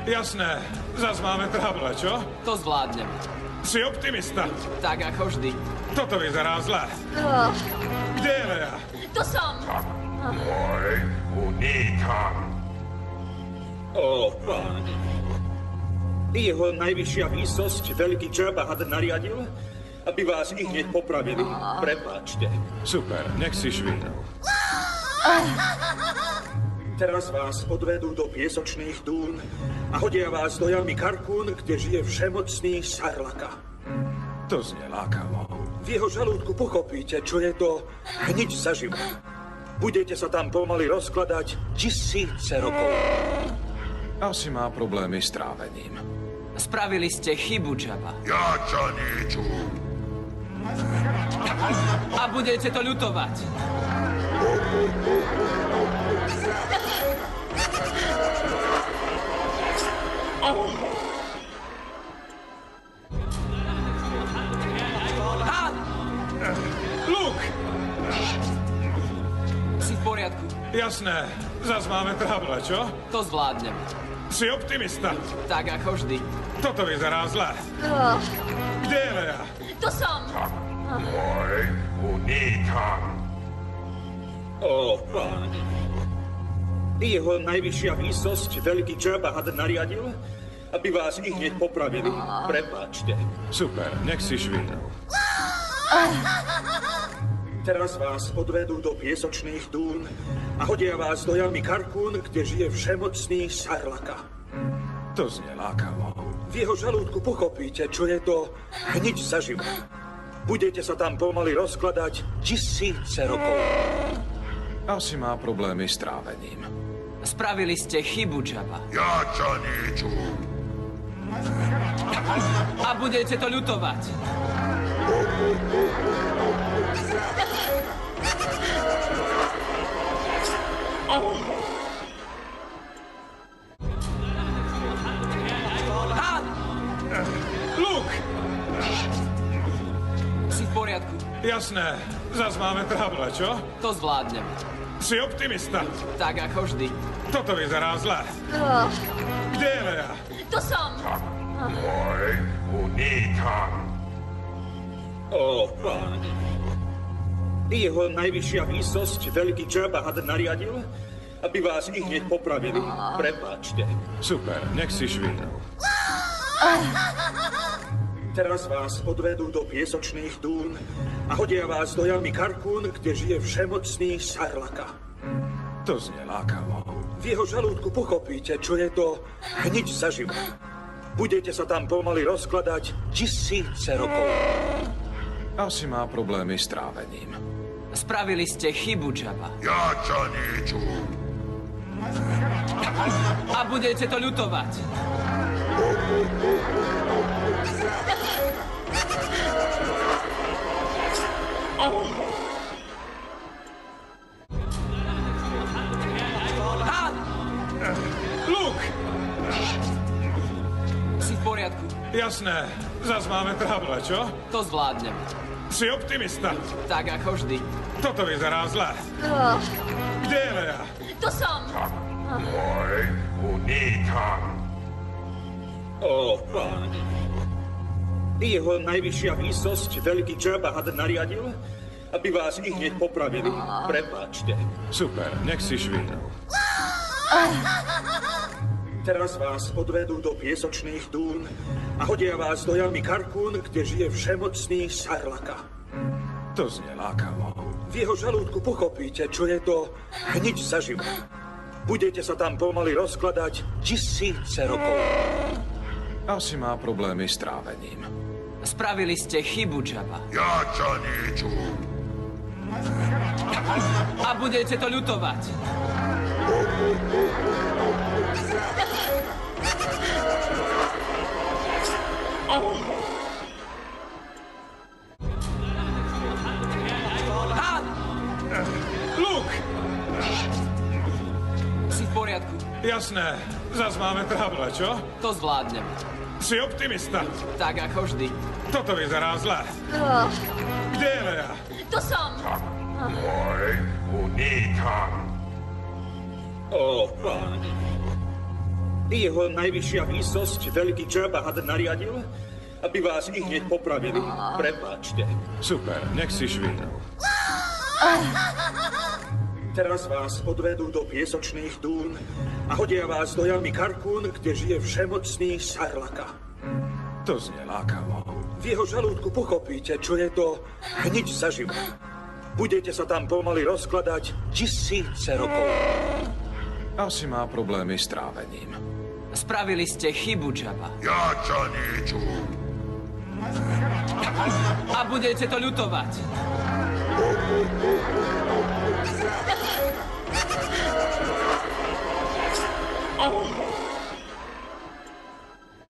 Jasné, zas máme trable, čo? To zvládnem. Si optimista? Tak ako vždy. Toto vyzerá zle. Kde je Lea? To som. Ó, páni. Jeho najvyššia výsosť, veľký Jabba nariadil, aby vás ich hneď popravili. Prepáčte. Super, nech si švínu. Teraz vás odvedú do piesočných dún a hodia vás do jamy Karkún, kde žije všemocný Sarlaka. To znie lákavo. V jeho žalúdku pochopíte, čo je to hniť za život. Budete sa tam pomaly rozkladať 1000 rokov. Asi má problémy s trávením. Spravili ste chybu, Jabba. Ja ťa niečo. A budete to ľutovať. Luke! Si v poriadku. Jasné, zas máme trable, čo? To zvládnem. Si optimista? Tak ako vždy. Toto vyzerá zle. Kde je Lea? To som. Ó, páni. Jeho najvyššia výsosť, veľký Jabba nariadil, aby vás ich hneď popravili. Prepáčte. Super, nech si švínu. Teraz vás odvedú do piesočných dún a hodia vás do jamy Karkún, kde žije všemocný Sarlaka. To znie lákavo. V jeho žalúdku pochopíte, čo je to hniť za život. Budete sa tam pomaly rozkladať 1000 rokov. Asi má problémy s trávením. Spravili ste chybu, Jabba. Ja ťa niečo. A budete to ľutovať. Luke! Si v poriadku. Jasné, zas máme trable, čo? To zvládnem. Si optimista? Tak ako vždy. Toto vyzerá zle. Kde je Lea? To som. Ó, páni. Jeho najvyššia výsosť, veľký Jabba nariadil, aby vás ich hneď popravili. Prepáčte. Super, nech si švínu. Teraz vás odvedú do piesočných dún a hodia vás do jamy Karkún, kde žije všemocný Sarlaka. To znie lákavo. V jeho žalúdku pochopíte, čo je to hniť za život. Budete sa tam pomaly rozkladať 1000 rokov. Asi má problémy s trávením. Spravili ste chybu, Jabba. Ja ťa niečo. A budete to ľutovať. Luke! Si v poriadku. Jasné, zas máme trable, čo? To zvládnem. Si optimista? Tak ako vždy. Toto vyzerá zle. Kde je Lea? To som. Ó, páni. Jeho najvyššia výsosť, veľký Jabba nariadil, aby vás ich hneď popravili. Prepáčte. Super, nech si švínu. Teraz vás odvedú do piesočných dún a hodia vás do jamy Karkún, kde žije všemocný Sarlaka. To znie lákavo. V jeho žalúdku pochopíte, čo je to hniť za život. Budete sa tam pomaly rozkladať 1000 rokov. Asi má problémy s trávením. Spravili ste chybu, Jabba. Ja ťa niečo. A budete to ľutovať. Luke! Si v poriadku. Jasné, zas máme trable, čo? To zvládnem. Si optimista? Tak ako vždy. Toto vyzerá zle. Kde je Lea? To som. Ó, páni. Jeho najvyššia výsosť, veľký Jabba Hutt nariadil, aby vás ich hneď popravili. Prepáčte. Super, nech si švínu. Teraz vás odvedú do piesočných dún a hodia vás do jamy Karkún, kde žije všemocný Sarlaka. To znie lákavo. V jeho žalúdku pochopíte, čo je to hniť za život. Budete sa tam pomaly rozkladať 1000 rokov. Asi má problémy s trávením. Spravili ste chybu, Jabba. Ja ťa niečo. A budete to ľutovať.